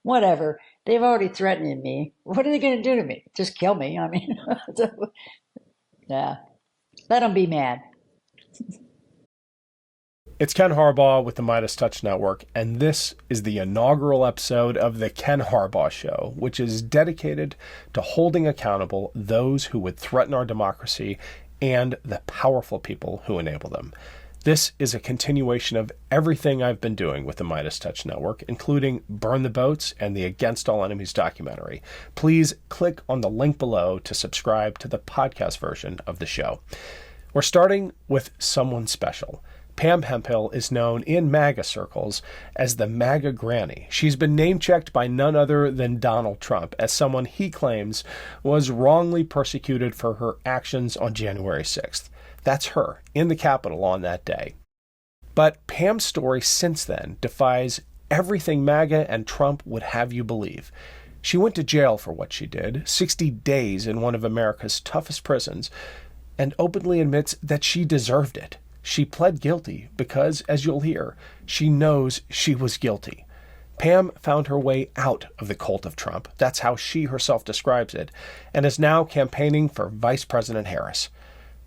whatever. They've already threatened me. What are they going to do to me? Just kill me? I mean, yeah, let them be mad. It's Ken Harbaugh with the Midas Touch Network, and this is the inaugural episode of the Ken Harbaugh Show, which is dedicated to holding accountable those who would threaten our democracy and the powerful people who enable them. This is a continuation of everything I've been doing with the Midas Touch Network, including Burn the Boats and the Against All Enemies documentary. Please click on the link below to subscribe to the podcast version of the show. We're starting with someone special. Pam Hemphill is known in MAGA circles as the MAGA granny. She's been name-checked by none other than Donald Trump as someone he claims was wrongly persecuted for her actions on January 6th. That's her in the Capitol on that day. But Pam's story since then defies everything MAGA and Trump would have you believe. She went to jail for what she did, 60 days in one of America's toughest prisons, and openly admits that she deserved it. She pled guilty because, as you'll hear, she knows she was guilty. Pam found her way out of the cult of Trump. That's how she herself describes it, and is now campaigning for Vice President Harris.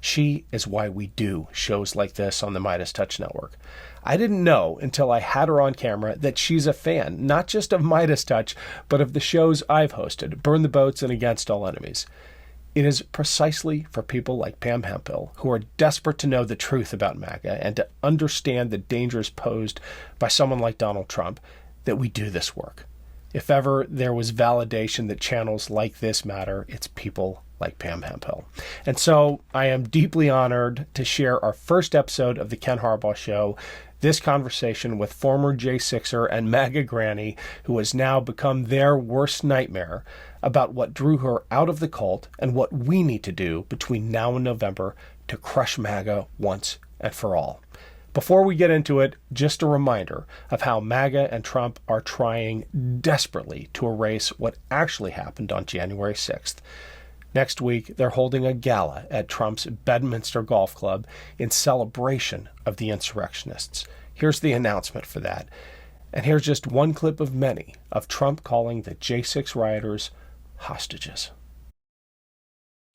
She is why we do shows like this on the Midas Touch Network. I didn't know until I had her on camera that she's a fan, not just of Midas Touch, but of the shows I've hosted, Burn the Boats and Against All Enemies. It is precisely for people like Pam Hemphill, who are desperate to know the truth about MAGA and to understand the dangers posed by someone like Donald Trump, that we do this work. If ever there was validation that channels like this matter, it's people like Pam Hemphill. And so I am deeply honored to share our first episode of the Ken Harbaugh Show, this conversation with former J6er and MAGA granny, who has now become their worst nightmare, about what drew her out of the cult and what we need to do between now and November to crush MAGA once and for all. Before we get into it, just a reminder of how MAGA and Trump are trying desperately to erase what actually happened on January 6th. Next week, they're holding a gala at Trump's Bedminster Golf Club in celebration of the insurrectionists. Here's the announcement for that. And here's just one clip of many of Trump calling the J6 rioters hostages.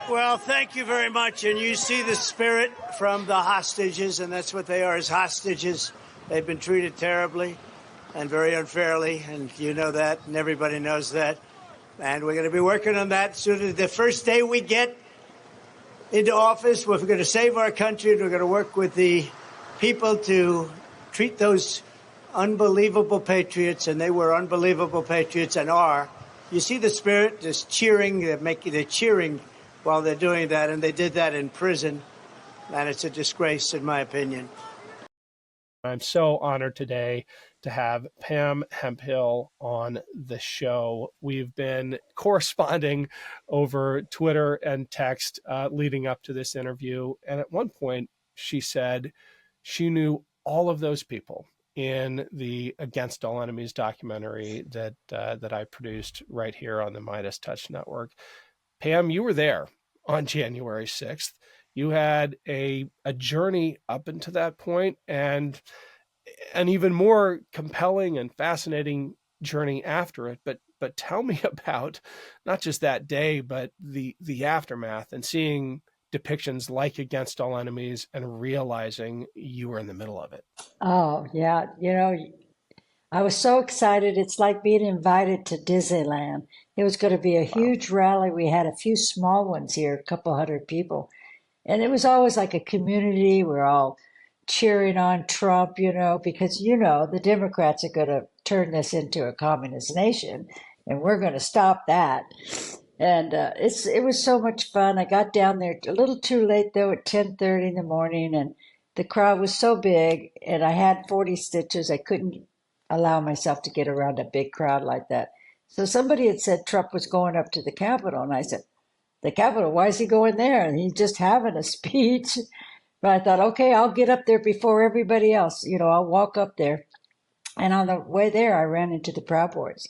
Well, thank you very much. And you see the spirit from the hostages, and that's what they are, is hostages. They've been treated terribly and very unfairly, and you know that, and everybody knows that. And we're going to be working on that soon. The first day we get into office, we're going to save our country, and we're going to work with the people to treat those unbelievable patriots, and they were unbelievable patriots and are. You see the spirit just cheering, they're cheering while they're doing that, and they did that in prison, and it's a disgrace, in my opinion. I'm so honored today to have Pam Hemphill on the show. We've been corresponding over Twitter and text leading up to this interview, and at one point she said she knew all of those people in the Against All Enemies documentary that I produced right here on the Midas Touch Network. Pam, you were there on January 6th. You had a journey up until that point, and an even more compelling and fascinating journey after it. But tell me about not just that day, but the aftermath and seeing depictions like Against All Enemies and realizing you were in the middle of it. Oh, yeah. I was so excited. It's like being invited to Disneyland. It was going to be a huge rally. We had a few small ones here, a couple hundred people. And it was always like a community. We're all cheering on Trump, because, the Democrats are going to turn this into a communist nation, and we're going to stop that. And it was so much fun. I got down there a little too late, though, at 10:30 in the morning, and the crowd was so big, and I had 40 stitches. I couldn't allow myself to get around a big crowd like that. So somebody had said Trump was going up to the Capitol, and I said, the Capitol, why is he going there? And he's just having a speech. But I thought, okay, I'll get up there before everybody else. I'll walk up there. And on the way there, I ran into the Proud Boys.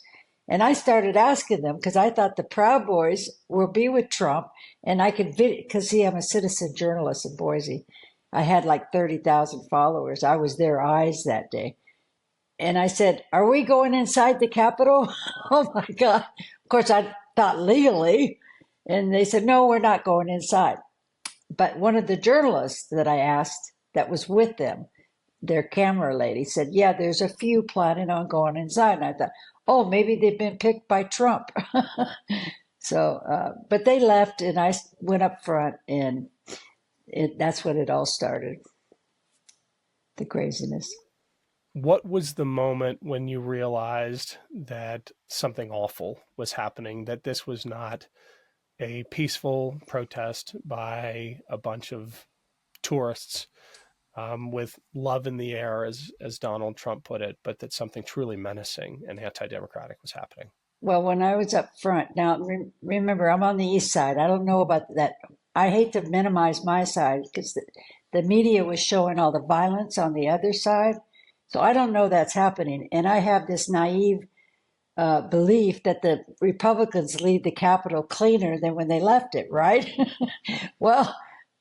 And I started asking them, because I thought the Proud Boys will be with Trump, and I could because see, I'm a citizen journalist in Boise. I had like 30,000 followers. I was their eyes that day. And I said, "Are we going inside the Capitol?" Oh my God. Of course, I thought legally. And they said, "No, we're not going inside." But one of the journalists that I asked that was with them, their camera lady, said, "Yeah, there's a few planning on going inside." And I thought, "Oh, maybe they've been picked by Trump." So, but they left, and I went up front, and that's when it all started, the craziness. What was the moment when you realized that something awful was happening, that this was not a peaceful protest by a bunch of tourists with love in the air, as Donald Trump put it, but that something truly menacing and anti-democratic was happening? Well, when I was up front, now remember, I'm on the east side. I don't know about that. I hate to minimize my side because the media was showing all the violence on the other side. So I don't know that's happening. And I have this naive belief that the Republicans leave the Capitol cleaner than when they left it, right? Well,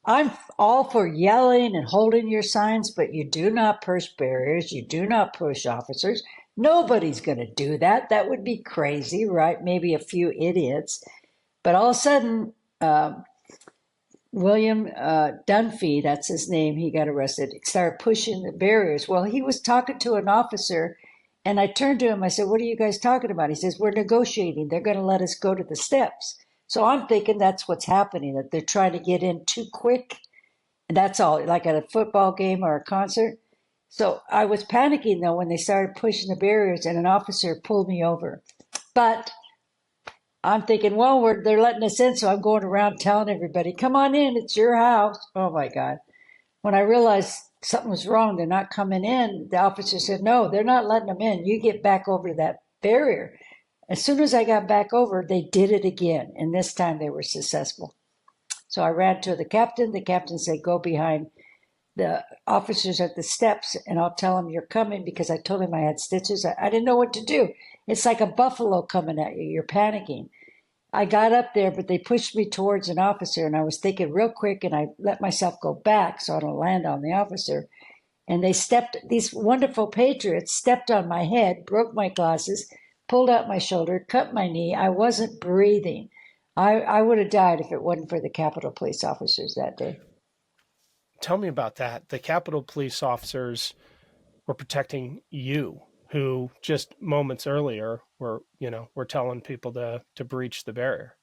I'm all for yelling and holding your signs, but you do not push barriers. You do not push officers. Nobody's going to do that. That would be crazy, right? Maybe a few idiots. But all of a sudden, William Dunphy, that's his name, he got arrested, he started pushing the barriers. Well, he was talking to an officer, and I turned to him. I said, "What are you guys talking about?" He says, "We're negotiating. They're going to let us go to the steps." So I'm thinking that's what's happening, that they're trying to get in too quick. And that's all, like at a football game or a concert. So I was panicking though when they started pushing the barriers, and an officer pulled me over. But I'm thinking, well, they're letting us in, so I'm going around telling everybody, "Come on in, it's your house." Oh my God. When I realized something was wrong, they're not coming in, the officer said, "No, they're not letting them in. You get back over that barrier." As soon as I got back over, they did it again, and this time they were successful. So I ran to the captain. The captain said, "Go behind the officers at the steps, and I'll tell them you're coming," because I told him I had stitches. I didn't know what to do. It's like a buffalo coming at you. You're panicking. I got up there, but they pushed me towards an officer, and I was thinking real quick, and I let myself go back so I don't land on the officer. And these wonderful patriots stepped on my head, broke my glasses, pulled out my shoulder, cut my knee. I wasn't breathing. I would have died if it wasn't for the Capitol Police officers that day. Tell me about that. The Capitol Police officers were protecting you, who just moments earlier were telling people to breach the barrier.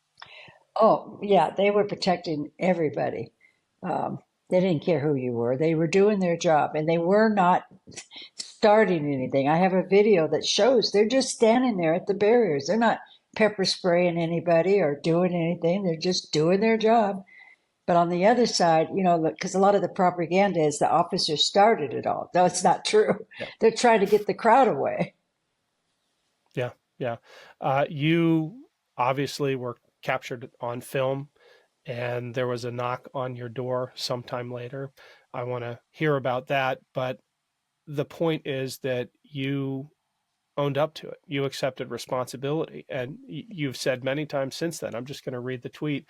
Oh, yeah, they were protecting everybody. They didn't care who you were. They were doing their job, and they were not starting anything. I have a video that shows they're just standing there at the barriers. They're not pepper spraying anybody or doing anything. They're just doing their job. But on the other side, because a lot of the propaganda is the officers started it all. No, it's not true. Yeah. They're trying to get the crowd away. Yeah, yeah. You obviously were captured on film, and there was a knock on your door sometime later. I want to hear about that, but the point is that you owned up to it. You accepted responsibility, and you've said many times since then. I'm just going to read the tweet.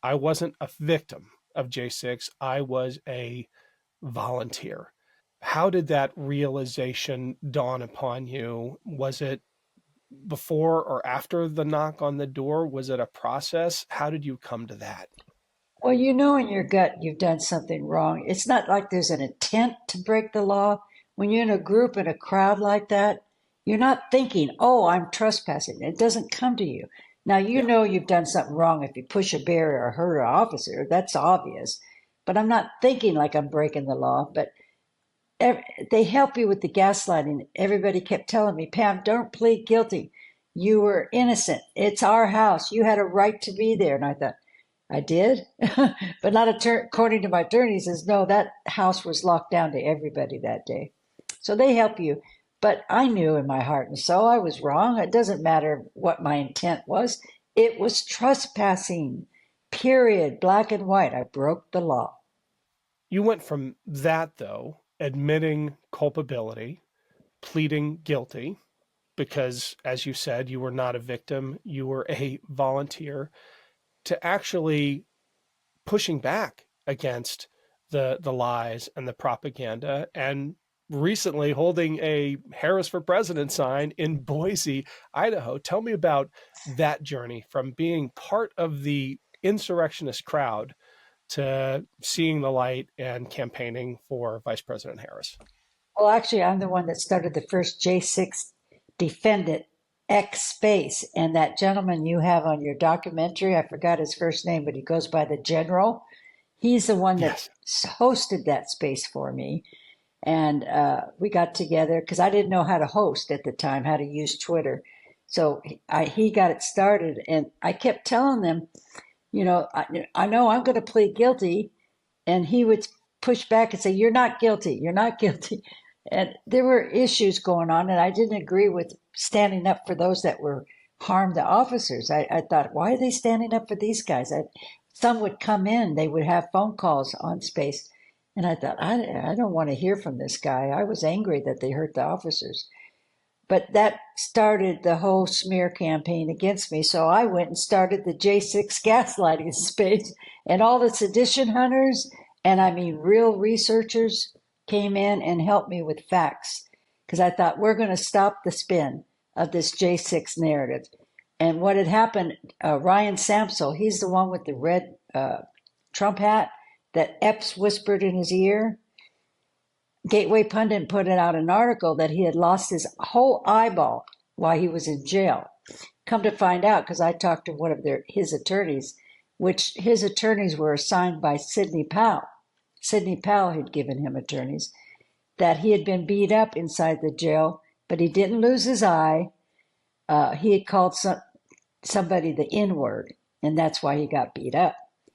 "I wasn't a victim of J6. I was a volunteer." How did that realization dawn upon you? Was it before or after the knock on the door? Was it a process? How did you come to that? Well, you know in your gut you've done something wrong. It's not like there's an intent to break the law. When you're in a group in a crowd like that, you're not thinking, "Oh, I'm trespassing." It doesn't come to you. Now, you Yeah. know you've done something wrong if you push a barrier or hurt an officer. That's obvious. But I'm not thinking like I'm breaking the law. But they help you with the gaslighting. Everybody kept telling me, "Pam, don't plead guilty. You were innocent. It's our house. You had a right to be there." And I thought, I did, but not according to my attorney. He says, "No, that house was locked down to everybody that day." So they help you. But I knew in my heart and soul I was wrong. It doesn't matter what my intent was. It was trespassing, period, black and white. I broke the law. You went from that, though, admitting culpability, pleading guilty, because, as you said, you were not a victim, you were a volunteer, to actually pushing back against the lies and the propaganda and recently holding a Harris for President sign in Boise, Idaho. Tell me about that journey from being part of the insurrectionist crowd to seeing the light and campaigning for Vice President Harris. Well, actually, I'm the one that started the first J6 defendant X space. And that gentleman you have on your documentary, I forgot his first name, but he goes by the General. He's the one that Yes. hosted that space for me. And we got together because I didn't know how to host at the time, how to use Twitter. So he got it started. And I kept telling them, I know I'm going to plead guilty. And he would push back and say, "You're not guilty. You're not guilty." And there were issues going on, and I didn't agree with standing up for those that were harmed the officers. I thought, why are they standing up for these guys? Some would come in, they would have phone calls on space. And I thought, I don't want to hear from this guy. I was angry that they hurt the officers. But that started the whole smear campaign against me. So I went and started the J6 gaslighting space, and all the sedition hunters, and I mean real researchers, came in and helped me with facts because I thought we're going to stop the spin of this J6 narrative. And what had happened, Ryan Samsel, he's the one with the red Trump hat that Epps whispered in his ear. Gateway Pundit put out an article that he had lost his whole eyeball while he was in jail. Come to find out, because I talked to one of his attorneys, which his attorneys were assigned by Sidney Powell. Sidney Powell had given him attorneys, that he had been beat up inside the jail, but he didn't lose his eye. He had called somebody the N-word, and that's why he got beat up.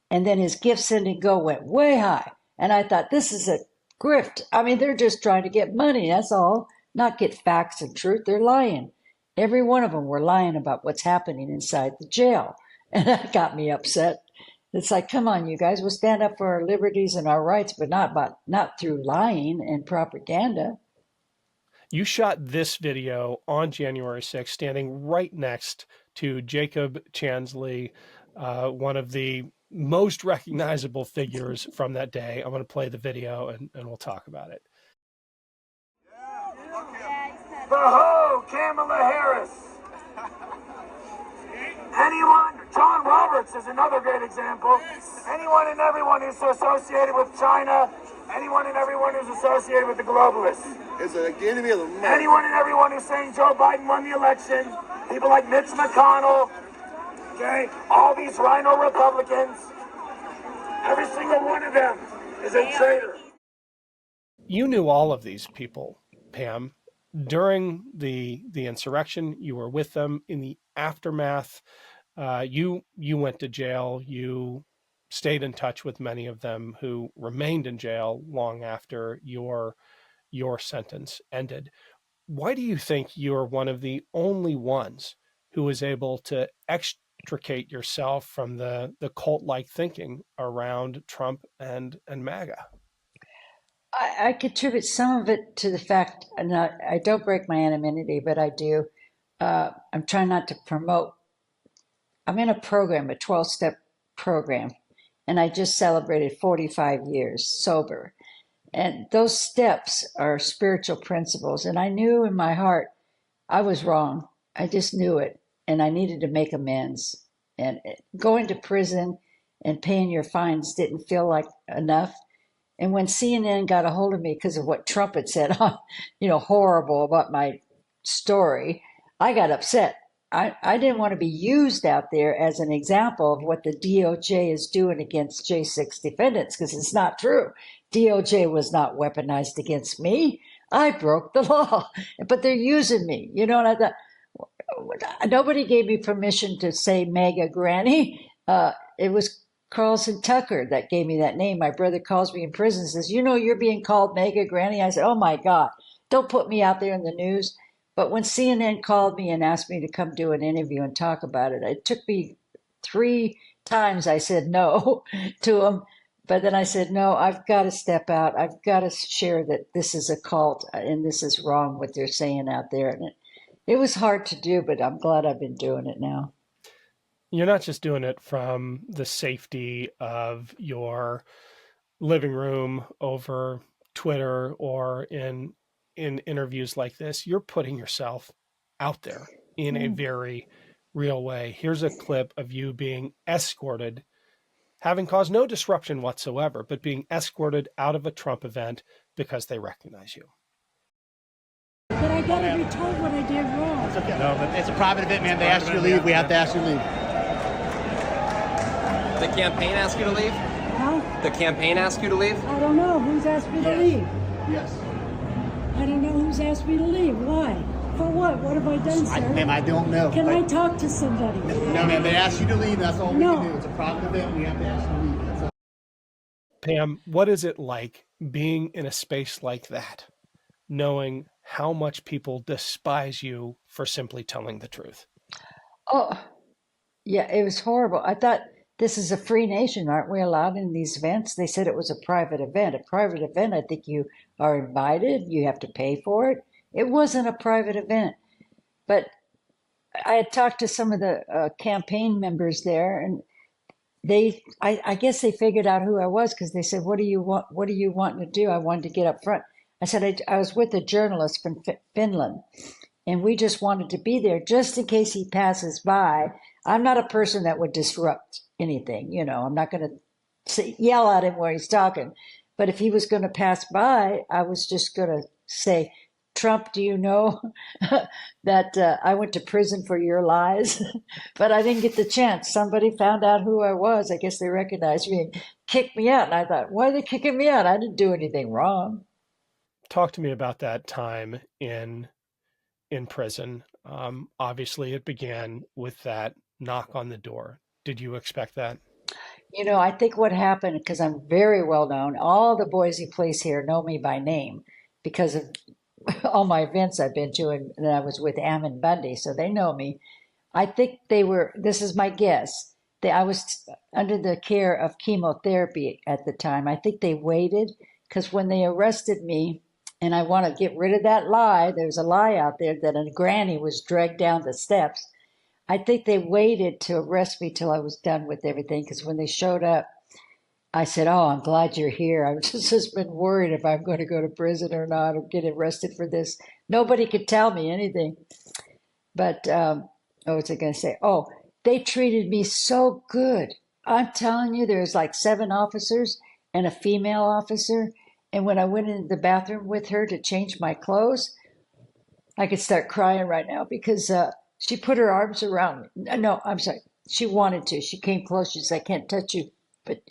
And then his gift sending goal went way high. And I thought, this is a grift. I mean, they're just trying to get money, that's all, not get facts and truth. They're lying. Every one of them were lying about what's happening inside the jail. And that got me upset. It's like, come on, you guys, we'll stand up for our liberties and our rights, but not through lying and propaganda. You shot this video on January 6th, standing right next to Jacob Chansley, one of the most recognizable figures from that day. I'm going to play the video and we'll talk about it. Behold, Kamala Harris. Anyone, John Roberts is another great example. Anyone and everyone who's associated with China, anyone and everyone who's associated with the globalists. It's the enemy of the man. Anyone and everyone who's saying Joe Biden won the election, people like Mitch McConnell, okay, all these rhino Republicans, every single one of them is a traitor. You knew all of these people, Pam. During the insurrection, you were with them. In the aftermath, you went to jail. You stayed in touch with many of them who remained in jail long after your sentence ended. Why do you think you're one of the only ones who was able to extricate yourself from the cult-like thinking around Trump and MAGA? I contribute some of it to the fact, and I don't break my anonymity, but I do. I'm trying not to promote. I'm in a program, a 12-step program, and I just celebrated 45 years sober. And those steps are spiritual principles. And I knew in my heart I was wrong. I just knew it. And I needed to make amends. And going to prison and paying your fines didn't feel like enough. And when CNN got a hold of me because of what Trump had said, horrible about my story, I got upset. I didn't want to be used out there as an example of what the DOJ is doing against J6 defendants, because it's not true. DOJ was not weaponized against me. I broke the law, but they're using me, and I thought, nobody gave me permission to say MAGA granny. It was Carlson Tucker that gave me that name. My brother calls me in prison and says, you're being called MAGA granny. I said, oh my God, don't put me out there in the news. But when CNN called me and asked me to come do an interview and talk about it, it took me 3 times I said no to them. But then I said, no, I've got to step out. I've got to share that this is a cult and this is wrong what they're saying out there. And it was hard to do, but I'm glad I've been doing it now. You're not just doing it from the safety of your living room over Twitter or in in interviews like this, you're putting yourself out there in a very real way. Here's a clip of you being escorted, having caused no disruption whatsoever, but being escorted out of a Trump event because they recognize you. But I gotta be told what I did wrong. It's okay. No, but it's a private event, man. They asked you to leave. We have to ask you to leave. The campaign asked you to leave? Huh? The campaign asked you to leave? I don't know. Who's asked me to leave? Yes. I don't know who's asked me to leave. Why? For what? What have I done, sir? Ma'am, I don't know. Can I talk to somebody? No, ma'am. They asked you to leave. That's all we can do. It's a private event. We have to ask you to leave. That's all. Pam, what is it like being in a space like that, knowing how much people despise you for simply telling the truth? Oh, yeah, it was horrible. I thought, this is a free nation. Aren't we allowed in these events? They said it was a private event. A private event, I think you are invited. You have to pay for it. It wasn't a private event. But I had talked to some of the campaign members there, and I guess they figured out who I was, because they said, "What do you want? What do you want to do?" I wanted to get up front. I said I was with a journalist from Finland, and we just wanted to be there just in case he passes by. I'm not a person that would disrupt anything, I'm not going to yell at him where he's talking. But if he was going to pass by, I was just going to say, "Trump, do you know that I went to prison for your lies?" But I didn't get the chance. Somebody found out who I was. I guess they recognized me and kicked me out. And I thought, why are they kicking me out? I didn't do anything wrong. Talk to me about that time in prison. Obviously, it began with that knock on the door. Did you expect that? I think what happened, because I'm very well known, all the Boise police here know me by name because of all my events I've been to, and I was with Ammon Bundy, so they know me. I think this is my guess, I was under the care of chemotherapy at the time. I think they waited, because when they arrested me, and I want to get rid of that lie, there's a lie out there that a granny was dragged down the steps. I think they waited to arrest me till I was done with everything, because when they showed up, I said, "Oh, I'm glad you're here. I've just been worried if I'm going to go to prison or not, or get arrested for this." Nobody could tell me anything. But, what was I going to say? Oh, they treated me so good. I'm telling you, there's like 7 officers and a female officer. And when I went into the bathroom with her to change my clothes, I could start crying right now, because she put her arms around me. No, I'm sorry. She wanted to. She came close. She said, "I can't touch you." But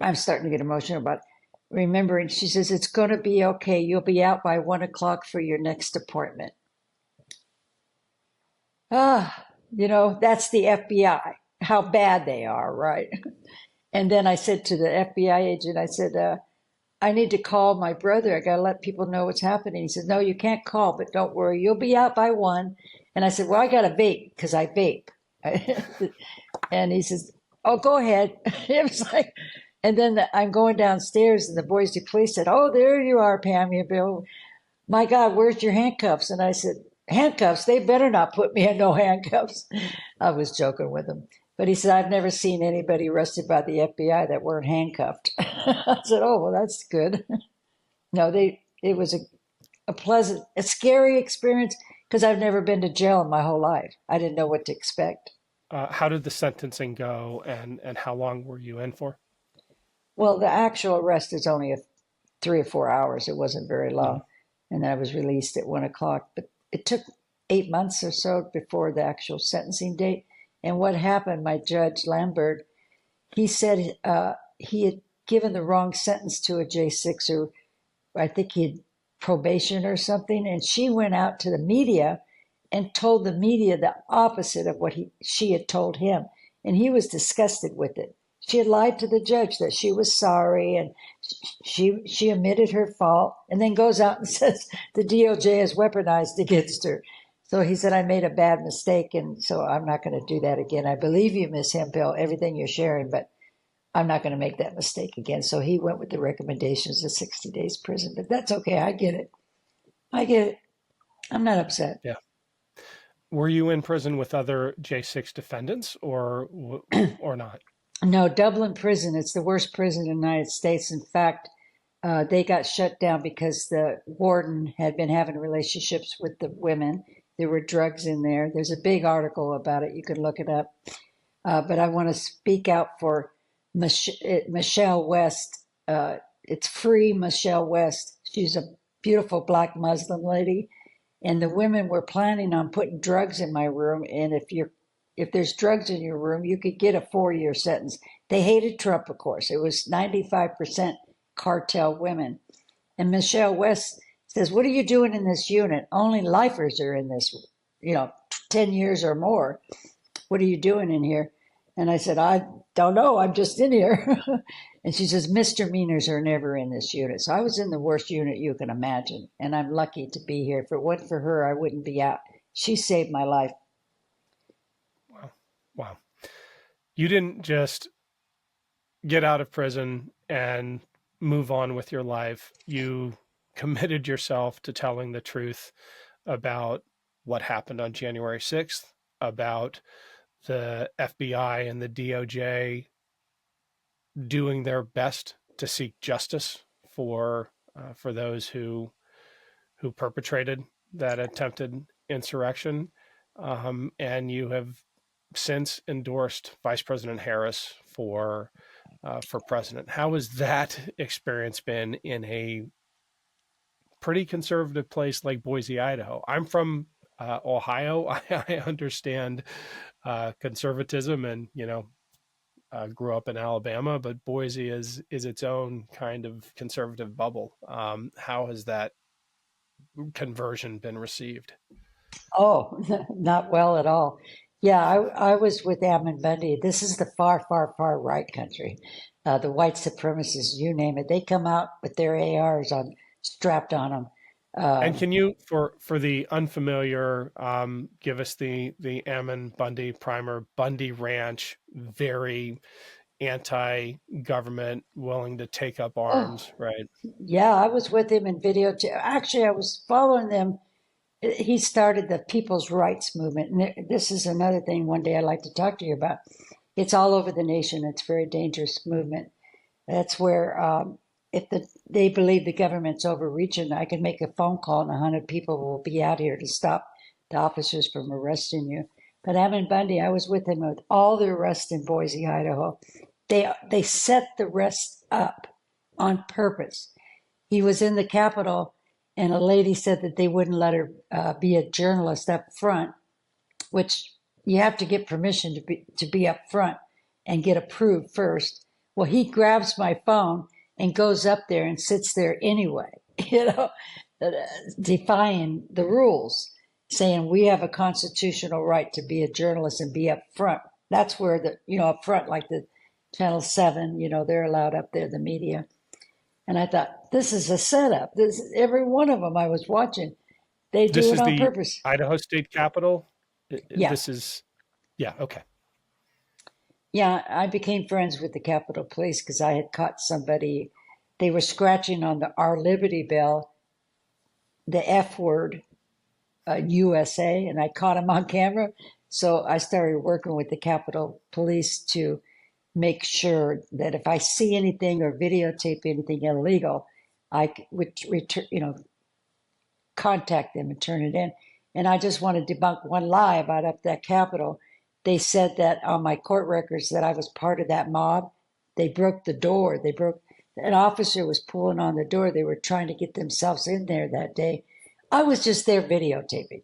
I'm starting to get emotional about remembering. She says, "It's going to be okay. You'll be out by 1:00 for your next appointment." That's the FBI, how bad they are, right? And then I said to the FBI agent, I said, "I need to call my brother. I got to let people know what's happening." He says, "No, you can't call, but don't worry. You'll be out by 1:00. And I said, "Well, I got to vape, because I vape." And he says, "Oh, go ahead." It was like, and then I'm going downstairs, and the Boise police said, "Oh, there you are, Pam Hemphill. My God, where's your handcuffs?" And I said, "Handcuffs? They better not put me in no handcuffs." I was joking with him. But he said, "I've never seen anybody arrested by the FBI that weren't handcuffed." I said, "Oh, well, that's good." No, it was a scary experience, because I've never been to jail in my whole life. I didn't know what to expect. How did the sentencing go, and how long were you in for? Well, the actual arrest is only 3 or 4 hours. It wasn't very long. And then I was released at 1:00. But it took 8 months or so before the actual sentencing date. And what happened, my judge, Lambert, he said he had given the wrong sentence to a J6, or I think he had probation or something. And she went out to the media and told the media the opposite of what she had told him. And he was disgusted with it. She had lied to the judge that she was sorry, and she admitted her fault, and then goes out and says the DOJ is weaponized against her. So he said, "I made a bad mistake, and so I'm not going to do that again. I believe you, Miss Hemphill, everything you're sharing, but I'm not going to make that mistake again." So he went with the recommendations of 60 days prison. But that's okay. I get it. I'm not upset. Yeah. Were you in prison with other J6 defendants, or not? No, Dublin prison, it's the worst prison in the United States. In fact, they got shut down because the warden had been having relationships with the women. There were drugs in there. There's a big article about it. You can look it up. But I want to speak out for Michelle West. It's free Michelle West. She's a beautiful black Muslim lady, and the women were planning on putting drugs in my room. And if there's drugs in your room, you could get a 4-year sentence. They hated Trump, of course. It was 95% cartel women. And Michelle West says, "What are you doing in this unit? Only lifers are in this, 10 years or more. What are you doing in here?" And I said, "I don't know. I'm just in here." And she says, "Misdemeanors are never in this unit." So I was in the worst unit you can imagine. And I'm lucky to be here. If it wasn't for her, I wouldn't be out. She saved my life. Wow. You didn't just get out of prison and move on with your life. You committed yourself to telling the truth about what happened on January 6th, about the FBI and the DOJ doing their best to seek justice for those who perpetrated that attempted insurrection, and you have since endorsed Vice President Harris for president. How has that experience been in a pretty conservative place like Boise, Idaho? I'm from Ohio. I understand conservatism, and grew up in Alabama, but Boise is its own kind of conservative bubble. How has that conversion been received? Oh, not well at all. Yeah, I was with Ammon Bundy. This is the far, far, far right country. The white supremacists, you name it, they come out with their ARs on strapped on them. And can you, for the unfamiliar, give us the Ammon Bundy primer? Bundy Ranch, very anti-government, willing to take up arms, right? Yeah, I was with him in video too. Actually, I was following them. He started the People's Rights Movement. And this is another thing one day I'd like to talk to you about. It's all over the nation. It's a very dangerous movement. That's where if they believe the government's overreaching, I can make a phone call and 100 people will be out here to stop the officers from arresting you. But Ammon Bundy, I was with him with all the arrests in Boise, Idaho. They set the arrests up on purpose. He was in the Capitol, and a lady said that they wouldn't let her be a journalist up front, which you have to get permission to be up front and get approved first. Well, he grabs my phone and goes up there and sits there anyway, defying the rules, saying we have a constitutional right to be a journalist and be up front. That's where up front, like the Channel 7, they're allowed up there, the media. And I thought, this is a setup. Every one of them I was watching, they do it on purpose. Idaho State Capitol? Yeah. Yeah, okay. Yeah, I became friends with the Capitol Police because I had caught somebody. They were scratching on the Our Liberty Bell, the F word, USA, and I caught them on camera. So I started working with the Capitol Police to make sure that if I see anything or videotape anything illegal, I would contact them and turn it in. And I just want to debunk one lie about up that Capitol. They said that on my court records that I was part of that mob. They broke the door. An officer was pulling on the door. They were trying to get themselves in there that day. I was just there videotaping.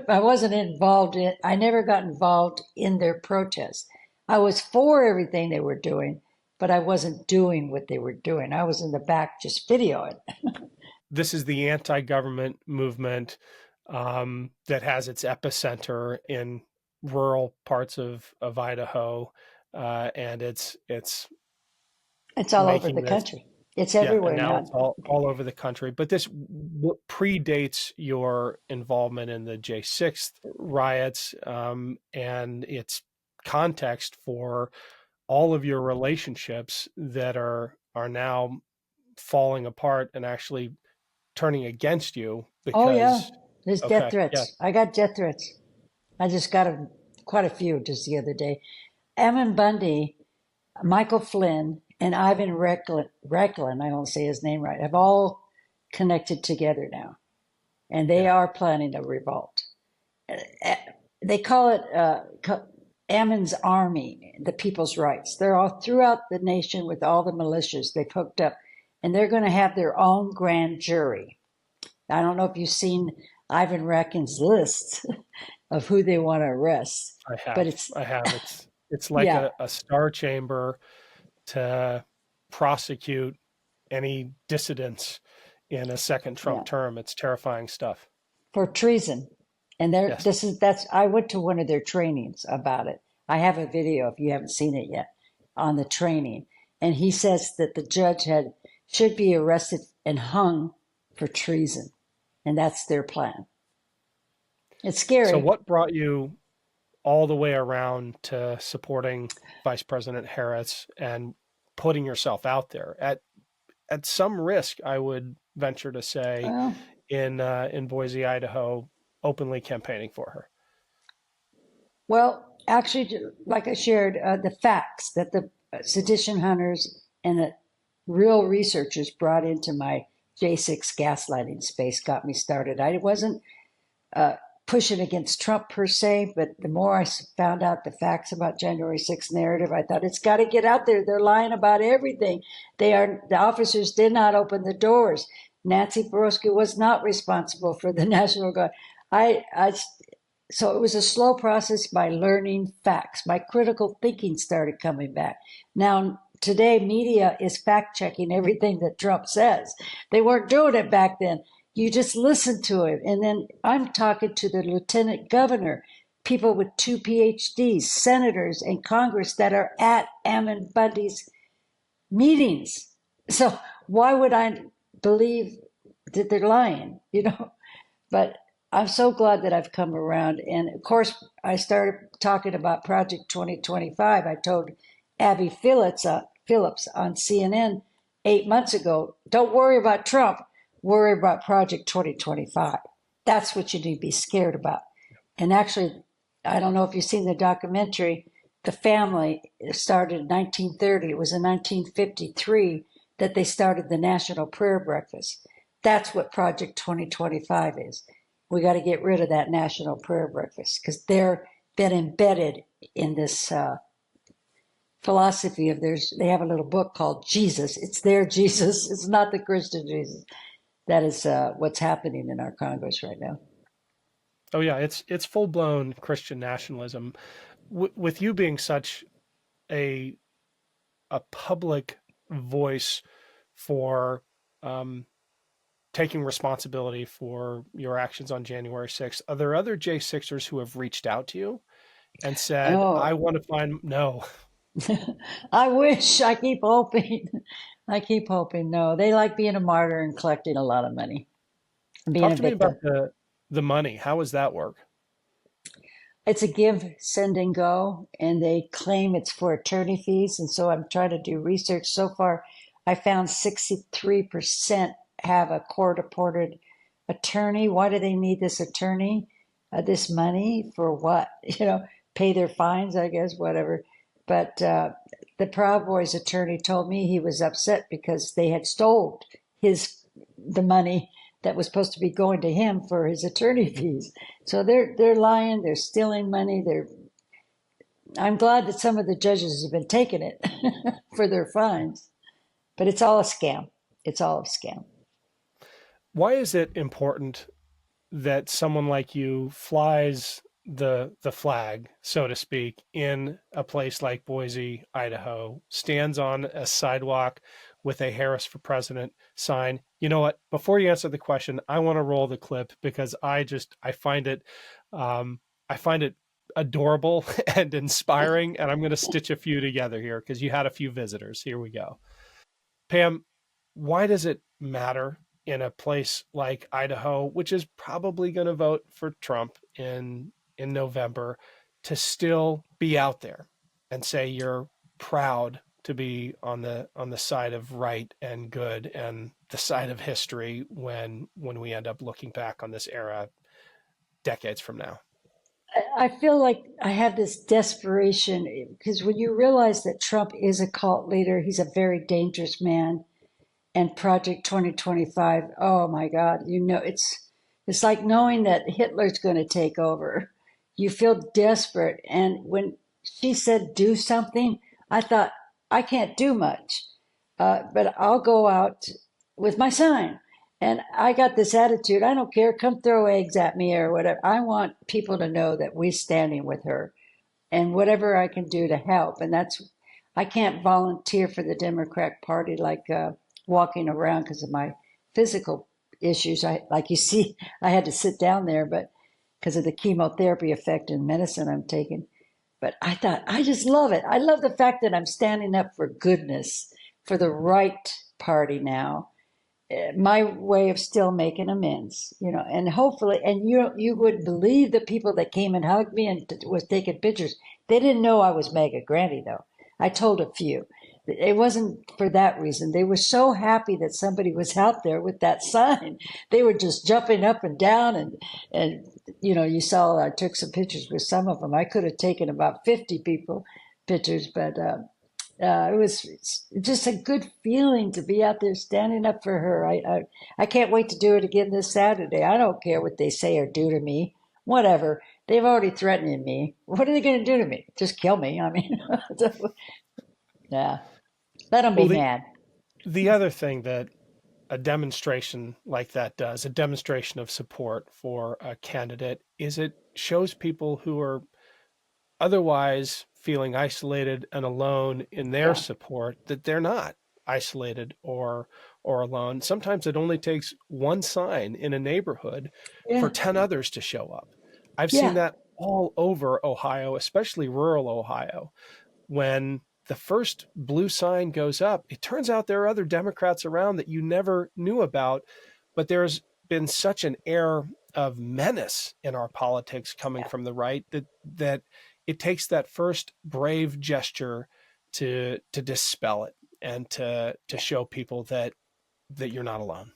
I wasn't involved I never got involved in their protest. I was for everything they were doing, but I wasn't doing what they were doing. I was in the back just videoing. This is the anti-government movement that has its epicenter in rural parts of Idaho, and it's all over the country. It's everywhere now. now. It's all over the country. But this predates your involvement in the J6 riots, and its context for all of your relationships that are now falling apart and actually turning against you. Because, there's death threats. Yeah. I got death threats. I just got quite a few just the other day. Ammon Bundy, Michael Flynn, and Ivan Reklin, I won't say his name right, have all connected together now, and they are planning a revolt. They call it Ammon's Army, the People's Rights. They're all throughout the nation with all the militias they've hooked up, and they're going to have their own grand jury. I don't know if you've seen Ivan Reklin's list of who they want to arrest, I but have. it's I have. It's like yeah, a star chamber to prosecute any dissidents in a second yeah, Trump term. It's terrifying stuff. for treason. And Yes. that's I went to one of their trainings about it. I have a video if you haven't seen it yet on the training. And he says that the judge should be arrested and hung for treason. And that's their plan. It's So scary. what brought you all the way around to supporting Vice President Harris and putting yourself out there at some risk, I would venture to say, Well, in Boise, Idaho, openly campaigning for her? well, actually, like I shared, the facts that the sedition hunters and the real researchers brought into my J6 gaslighting space got me started. I wasn't uh, pushing against Trump per se, but the more I found out the facts about January 6th narrative, I thought it's got to get out there. They're lying about everything. The officers did not open the doors. Nancy Pelosi was not responsible for the National Guard. I so it was a slow process by learning facts. My critical thinking started coming back. Now, today, media is fact checking everything that Trump says. They weren't doing it back then. You just listen to him. And then I'm talking to the lieutenant governor, people with 2 PhDs, senators, and Congress that are at Ammon Bundy's meetings. So why would I believe that they're lying? But I'm so glad that I've come around. And of course, I started talking about Project 2025. I told Abby Phillips on CNN 8 months ago, don't worry about Trump, worry about Project 2025. That's what you need to be scared about. And actually, I don't know if you've seen the documentary, The Family started in 1930. It was in 1953 that they started the National Prayer Breakfast. That's what Project 2025 is. We got to get rid of that National Prayer Breakfast because they're been embedded in this philosophy of theirs. They have a little book called Jesus. It's their Jesus. It's not the Christian Jesus. That is what's happening in our Congress right now. Oh yeah, it's full blown Christian nationalism. With you being such a public voice for taking responsibility for your actions on January 6th, are there other J6ers who have reached out to you and said, Oh, "I want to find"? No. I wish. I keep hoping. I keep hoping. No, they like being a martyr and collecting a lot of money and being Talk a to me victim. about the money. How does that work? It's a give, send, and go, and they claim it's for attorney fees. And so I'm trying to do research. So far, I found 63% have a court-appointed attorney. Why do they need this attorney? This money for what? Pay their fines, I guess, whatever. But the Proud Boys attorney told me he was upset because they had stole the money that was supposed to be going to him for his attorney fees. So they're lying, they're stealing money. I'm glad that some of the judges have been taking it for their fines, but it's all a scam. It's all a scam. Why is it important that someone like you flies the flag, so to speak, in a place like Boise, Idaho, stands on a sidewalk with a Harris for President sign? You know what? Before you answer the question, I want to roll the clip because I find it I find it adorable and inspiring, and I'm going to stitch a few together here because you had a few visitors. Here we go. Pam, why does it matter in a place like Idaho, which is probably going to vote for Trump in November, to still be out there and say you're proud to be on the side of right and good and the side of history when we end up looking back on this era decades from now? I feel like I have this desperation because when you realize that Trump is a cult leader, he's a very dangerous man. And Project 2025, oh my God, it's like knowing that Hitler's going to take over. You feel desperate. And when she said do something, I thought, I can't do much, but I'll go out with my sign. And I got this attitude, I don't care, come throw eggs at me or whatever. I want people to know that we're standing with her and whatever I can do to help. And I can't volunteer for the Democratic Party like walking around because of my physical issues. Like you see, I had to sit down there, but because of the chemotherapy effect and medicine I'm taking. But I thought, I just love it. I love the fact that I'm standing up for goodness, for the right party now, my way of still making amends, and hopefully, and you would believe the people that came and hugged me and was taking pictures. They didn't know I was Mega Granny though. I told a few. It wasn't for that reason. They were so happy that somebody was out there with that sign. They were just jumping up and down and you saw I took some pictures with some of them. I could have taken about 50 people pictures, but it was just a good feeling to be out there standing up for her. I can't wait to do it again this Saturday. I don't care what they say or do to me. Whatever. They've already threatened me. What are they going to do to me? Just kill me. I mean, yeah. Let them Well, be mad. the other thing that a demonstration like that does, a demonstration of support for a candidate, is it shows people who are otherwise feeling isolated and alone in their Yeah. support that they're not isolated or alone. Sometimes it only takes one sign in a neighborhood for Yeah. 10 others to show up. I've seen Yeah. that all over Ohio, especially rural Ohio. When the first blue sign goes up, it turns out there are other Democrats around that you never knew about, but there's been such an air of menace in our politics coming Yeah. from the right that it takes that first brave gesture to dispel it and to show people that you're not alone.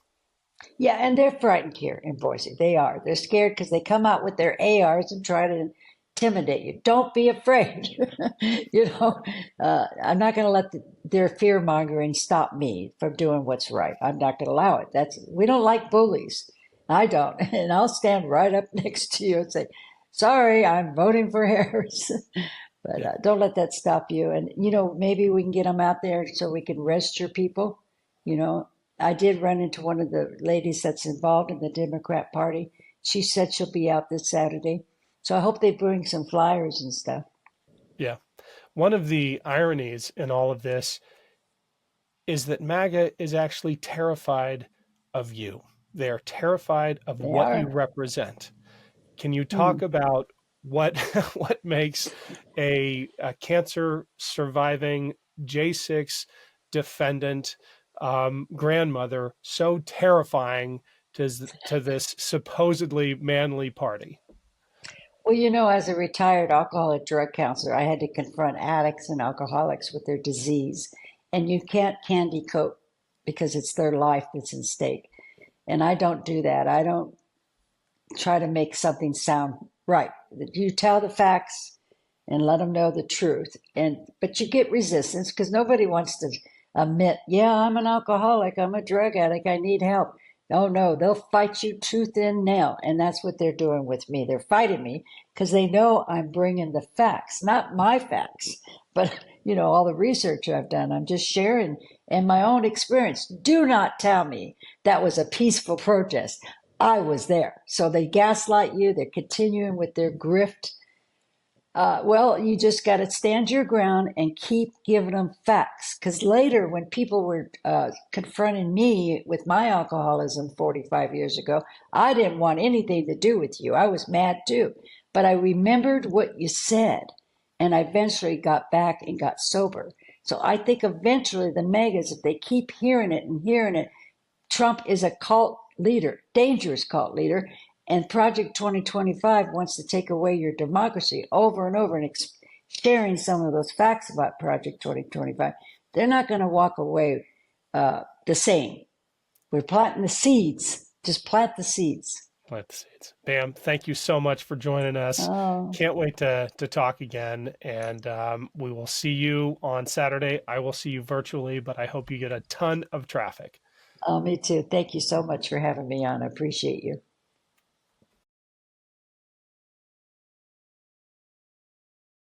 Yeah, and they're frightened here in Boise. They are. They're scared because they come out with their ARs and try to intimidate you. Don't be afraid. I'm not going to let their fear mongering stop me from doing what's right. I'm not going to allow it. We don't like bullies. I don't, and I'll stand right up next to you and say, "Sorry, I'm voting for Harris." But Yeah. don't let that stop you. And, maybe we can get them out there so we can register people. You know, I did run into one of the ladies that's involved in the Democrat Party. She said she'll be out this Saturday. So I hope they bring some flyers and stuff. Yeah. One of the ironies in all of this is that MAGA is actually terrified of you. They are terrified of They what you are. represent. Can you Hmm. talk about what what makes a cancer surviving J6 defendant grandmother so terrifying to this supposedly manly party? Well, as a retired alcoholic drug counselor, I had to confront addicts and alcoholics with their disease. And you can't candy coat because it's their life that's in stake. And I don't do that. I don't try to make something sound right. You tell the facts and let them know the truth. But you get resistance because nobody wants to admit, yeah, I'm an alcoholic, I'm a drug addict, I need help. Oh no, they'll fight you tooth and nail, and that's what they're doing with me. They're fighting me because they know I'm bringing the facts, not my facts, but all the research I've done. I'm just sharing and my own experience. Do not tell me that was a peaceful protest. I was there. So they gaslight you. They're continuing with their grift. Well, you just got to stand your ground and keep giving them facts. Because later, when people were confronting me with my alcoholism 45 years ago, I didn't want anything to do with you. I was mad too. But I remembered what you said. And I eventually got back and got sober. So I think eventually the megas, if they keep hearing it and hearing it, Trump is a cult leader, dangerous cult leader, and Project 2025 wants to take away your democracy over and over and sharing some of those facts about Project 2025. They're not going to walk away the same. We're planting the seeds. Just plant the seeds. Plant the seeds. Bam, thank you so much for joining us. Oh, Can't wait to talk again. And we will see you on Saturday. I will see you virtually, but I hope you get a ton of traffic. me too. Thank you so much for having me on. I appreciate you.